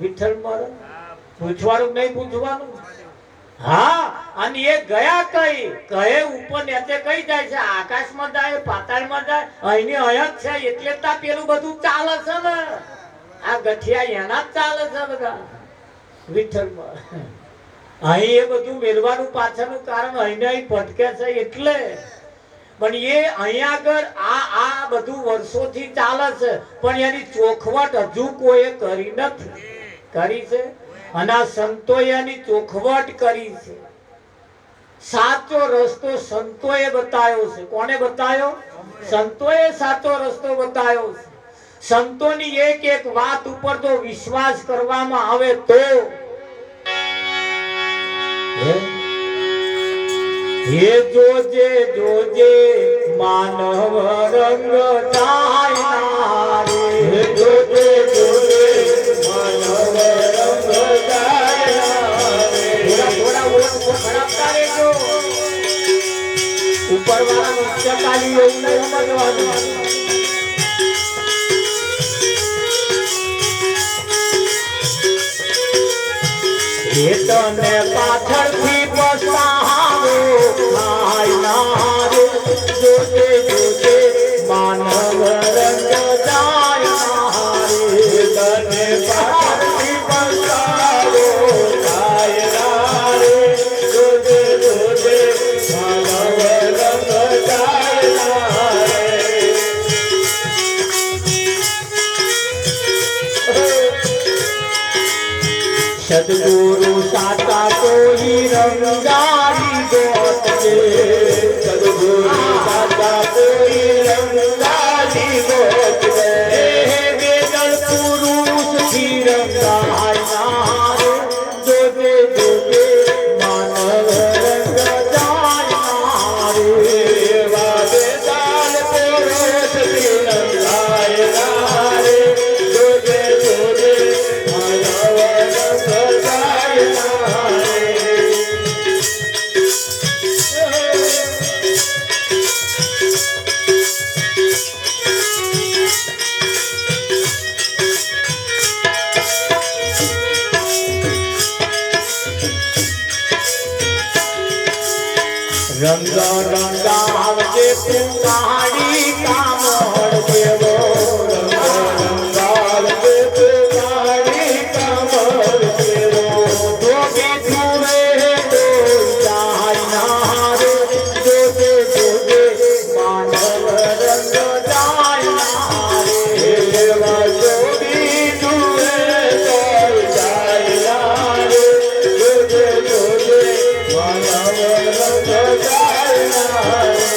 વિઠ્ઠલ મારા પૂછવાનું નહીં પૂછવાનું. હા, અને એ ગયા કઈ કહે ઉપર નેતે કઈ જાય છે, આકાશમાં જાય, પાતાળમાં જાય, અહીંની અહીંયા જ છે. એટલે તા પેલું બધું ચાલે છે ને, આ ગઠિયા એના જ ચાલે છે બધા વિઠ્ઠલમાં. અહીં એ બધું મેળવાનું પાછળનું કારણ અહીં ભટકે છે એટલે. પણ એ અહીંયા આગળ આ બધું વર્ષોથી ચાલે છે, પણ એની ચોખવટ હજુ કોઈ કરી નથી. કરી છે, અને આ સંતોએ એની ચોખવટ કરી છે. સાચો રસ્તો સંતોએ બતાવ્યો છે. કોને બતાવ્યો? સંતોએ સાચો રસ્તો બતાવ્યો છે. સંતોની એક એક વાત ઉપર જો વિશ્વાસ કરવામાં આવે તો હે જોજે જોજે માનવ રંગ જાયના રે, જોજે જોજે માનવ રંગ જાયના રે. થોડા ઓટ ખરાબતા રહેજો. ઉપરવાળા મુખ્ય કાલી એવું નહીં સમજવાનું. એ તને પાછળથી પસ્તાવો થાય ના રે, જોજે જોજે માનવ રંગ જાયના રે. તને પાછળથી પસ્તાવો થાય ના રે, જોજે જોજે માનવ રંગ જાયના રે. સદગુરુ સાચા કોઈ રંગારી ગોત છે, સદગુરુ સાચા કોઈ રંગારી ગોત છે. વેદન પુરુષ થી રંગાયના રે, જોજે જોજે માનવ રંગ જાયના રે. વેદન પુરુષ થી રંગાયના રે, જોજે જોજે માનવ રંગ રંગાવજે પુકારી કામળ દેવો, રંગ રંગાવજે પુકારી કામળ દેવો. જોગે જુએ તો જાયના રે, જોજે જોજે માનવ રંગ જાયના રે. દેવા જોગી જુએ તો જાયના રે, જોજે જોજે માનવ રંગ જાયના રે.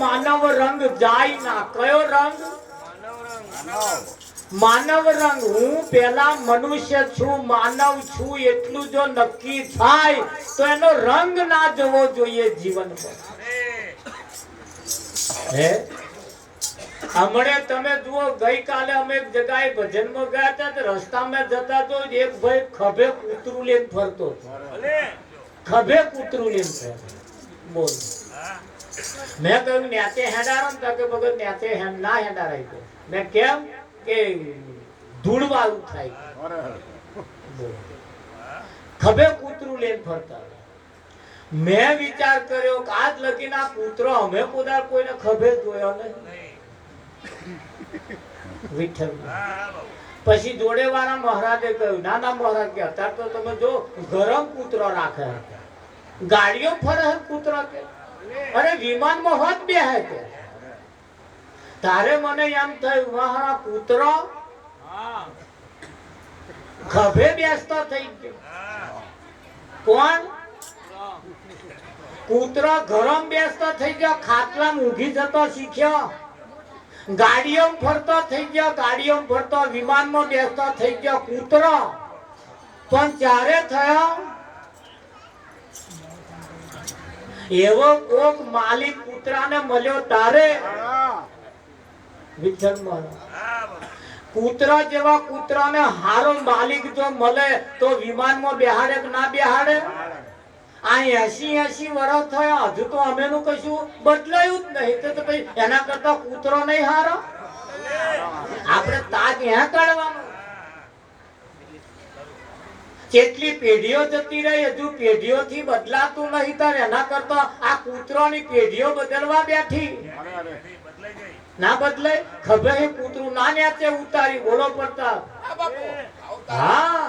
માનવ રંગ જાય ના. કયો રંગ? માનવ રંગ. હું પેલા મનુષ્ય છું, માનવ છું એટલું જો નક્કી થાય તો એનો રંગ ના જવો જોઈએ જીવનમાં. હે હમણે તમે જુઓ, ગઈકાલે અમે એક જગ્યાએ ભજનમાં ગયા હતા તો રસ્તામાં જતા તો એક ભાઈ ખભે કૂતરું લઈને ફરતો હતો. ખભે કૂતરું લઈને ફરતો. બોલ. મેં કહ્યું ન્યાતે હેડારો ને કે ભગત ન્યાતે ના હેડારાય તો. મેં કેમ કે ધૂળ વાળું થાય. ખભે કૂતરું લઈને ફરતા. મેં વિચાર કર્યો કે આજ લગીને આ કૂતરો અમે પોતા કોઈને ખભે જોયો નહીં. વિઠ્ઠલ. પછી જોડે વાળા મહારાજે કહ્યું ના ના મહારાજ કે અત્યારે તો તમે જો ગરમ કૂતરો રાખે, ગાડીઓ ફરે કૂતરો કે, અરે વિમાનમાં હોત બે હે કે. તારે મને એમ થયું મહારા કૂતરો ખભે બેસતો થઈ ગયો. કોણ? કૂતરો ગરમ બેસતો થઈ ગયો, ખાટલામાં ઊંઘી જતો શીખ્યો, ગાડીઓ ફરતો થઈ ગયો, ગાડીઓ ફરતો, વિમાનમાં બેસતો થઈ ગયો કૂતરો. પણ ચારે થયો એવો કોક માલિક કૂતરાને મળ્યો તારે. વિઠ્ઠલ કૂતરા જેવા કૂતરાને હારો માલિક જો મળે તો વિમાનમાં બેહાડે કે ના બેહાડે? આ 80 વર્ષ થયા હજુ તો અમેનું કશું બદલાયું જ નહીં. તો પછી એના કરતા કૂતરો નહીં હારો? આપણે તાજ ક્યાં કાઢવાનો? કેટલી પેઢીઓ જતી રહી, હજુ પેઢીઓથી બદલાતું નહીં. તાર એના કરતા આ કૂતરોની પેઢીઓ બદલવા બેઠી. ના બદલાય? ખબર કૂતરું ના નેચે ઉતારી. બોલો પડતા. હા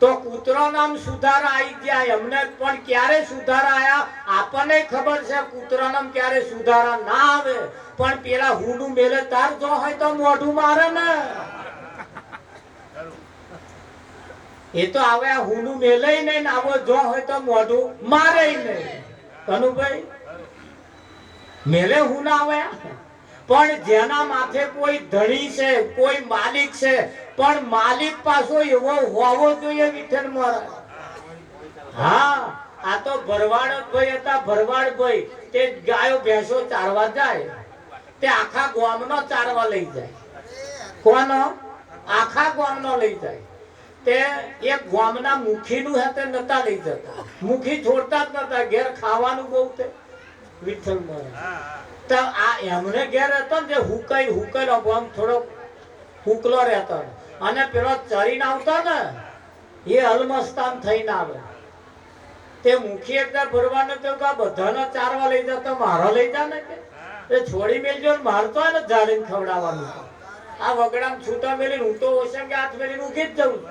તો કૂતરો નામ સુધારા આવી ગયા. એમને પણ ક્યારે સુધારા આયા આપણને ખબર છે. કૂતરો નામ ક્યારે સુધારા ના આવે. પણ પેલા હુંડું મેલે તાર જો હોય તો મોઢું મારે ને. એ તો આવે હુંડું મેલે નહીં, આવો જો હોય તો મોઢું મારે નહીં. કનુભાઈ મેલે હું ના આવે. પણ જેના માથે કોઈ ધણી છે, કોઈ માલિક છે, પણ માલિક પાછો એવો હોવો જોઈએ. વિઠ્ઠલ મહારાજ. હા આ તો ભરવાડ ભાઈ હતા. ભરવાડ ભાઈ તે ગાયો ભેંસો ચારવા જાય, તે આખા ગામનો ચારવા લઈ જાય. કોનો? આખા ગામનો લઈ જાય. તે એક ગામના મુખીનું હે તે નતા લઈ જતા. મુખી છોડતા જ નતા. ઘેર ખાવાનું બહુ તે. વિઠ્ઠલ મહારાજ તો આ એમને ઘેર હતો ને, હુકેલો આમ થોડો હુકલો રહેતો, અને પેલો ચરીને આવતો ને એ અલમસ્તાન થઈને આવે. તે મુખી એકદમ ભરવાને તો બધાને ચારવા લઈ જતો, મારો લઈ જા ને કે છોડી મેલજો. મારતો હોય ને જાળીને ખવડાવવાનું. આ વગડામ છૂટા મેલી હું તો ઓછા કે હાથ મેલી ઊંઘી જ જવું.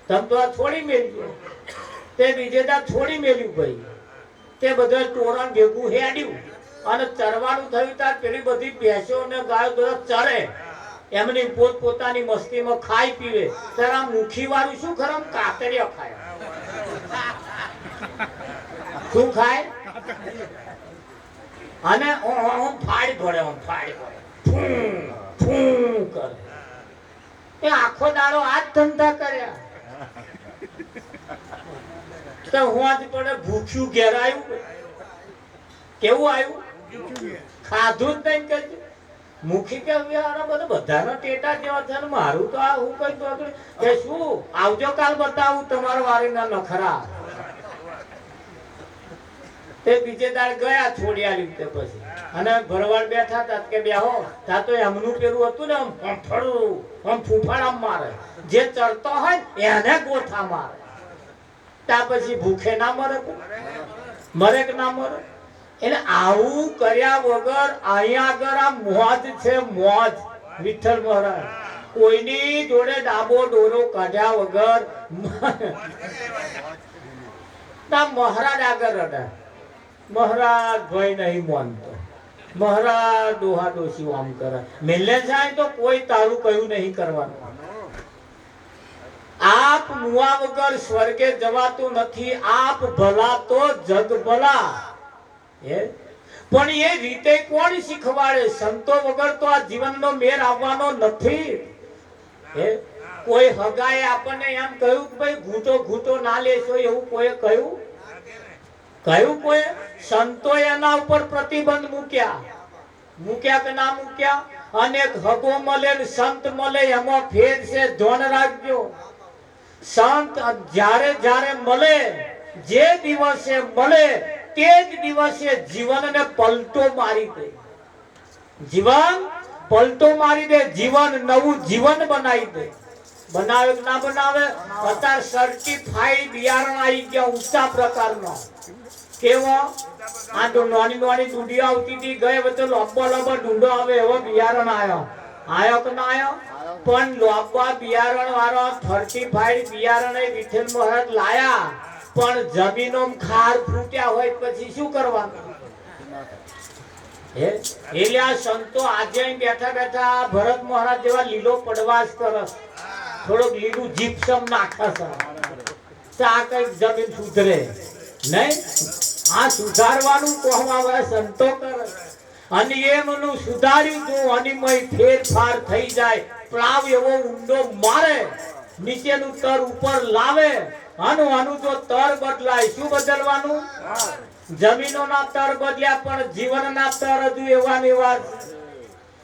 તમે તો આ છોડી મેલજો. તે બીજે દા છોડી મેલ્યું ભાઈ. તે બધા ટોરણ ભેગું હેડ્યું અને ચરવાનું થયું. ત્યારે પેલી બધી ભેંસો ને ગાયો બધા ચરે, એમની પોતપોતાની મસ્તીમાં ખાઈ પીવે. ત્યારે આ મુખી વાળું શું ખરમ કાતરિયો ખાય. શું ખાય? અને ફાડી પડે, ફાડી પડે, ફૂં કરે. એ આખો દાડો આ જ ધંધા કર્યા. તો હું આજ પડે ભૂખ્યું ઘેર આવ્યું. કેવું આવ્યું? ખાધું જ નહીં કર્યું. મુખી કે બધાના ટેટા જેવા છે ને મારું તો આ હું કઈ કે શું આવજો કાલ બતાવું તમારા વારીના નખરા. તે બીજે દાડ ગયા છોડી આલી. તે પછી અને ભરવાડ બેઠા હતા કે બેહો. તા તો એમનું પેલું હતું ને આમ ફફડું આમ ફૂફાડા મારે. જે ચરતો હોય એને ગોથા મારે. તા પછી ભૂખે ના મરે? મરે કે ના મરે? એટલે આવું કર્યા વગર અહીંયા આગળ આ મોજ છે, મોજ. વિઠ્ઠલ મહારાજ કોઈની જોડે ડાબો ડોરો કાઢ્યા વગર મહારાજ આગળ રડા. મહારાજ ભાઈ નહીં માનતો, મહારાજ ડોહા ડોસી આમ કરે. મેલે જાય તો કોઈ તારું કયું નહીં કરવાનું. આપ મુવા વગર સ્વર્ગે જવાતું નથી. આપ ભલા તો જગ ભલા. પણ એ રીતે કોણ શીખવાડે? સંતો વગર તો આ જીવનનો મેર આવવાનો નથી. કોઈ હગાએ આપણને એમ કહ્યું કે ભાઈ ઘૂંટો ઘૂંટો ના લેશો, એવું કોઈ કહ્યું? કોઈ સંતો એના ઉપર પ્રતિબંધ મૂક્યા કે ના મૂક્યા? અનેક હગો મળે ને સંત મળે, એમાં ફેર છે, ધ્યાન રાખજો. સંત જ્યારે જ્યારે મળે, જે દિવસે મળે તે જ દિવસે જીવનને પલટો મારી દે. જીવન પલટો મારી દે, જીવન નવું જીવન બનાવી દે. બનાવે કે ના બનાવે? અત્યારે સર્ટિફાઈડ બિયારણ આવી ગયા ઊંચા પ્રકારનો. કેવો? આ તો નાની નાની ડુંડી આવતી હતી, ગયે વચ્ચે લાંબા લાંબા ડુંડો આવે એવો બિયારણ આયો કે ના આયો? પણ લાંબા બિયારણ વાળો સર્ટિફાઈડ બિયારણ વિઠ્ઠલ મહારાજ લાયા, પણ જમીનો ખાર ફૂટ્યા હોય પછી શું કરવાનું? એટલે આ સંતો આજે બેઠા બેઠા ભરત મહારાજ જેવા લીલો પડવાશ કરે, થોડોક લીલું જીપ્સમ નાખે છે, આ કઈક જમીન સુધરે નહીં. આ સુધારવાનું કોહમાં સંતો કરે, અને એમનું સુધાર્યું તો અનિમય ફેરફાર થઈ જાય. પ્લાવ એવો ઊંડો મારે, નીચેનું તર ઉપર લાવે, આનું જો તર બદલાય, શું બદલવાનું? જમીનોના તર બદલ્યા, પણ જીવનના તર હજુ એવા ને એવા.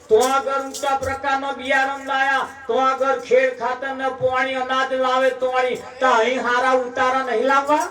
તો આગળ ઊંચા પ્રકારનો બિયારણ લાયા, તો આગળ ખેડ ખાતર ને પાણી અનાજ લાવે, તો અહીં હારા ઉતારા નહીં લાવવા.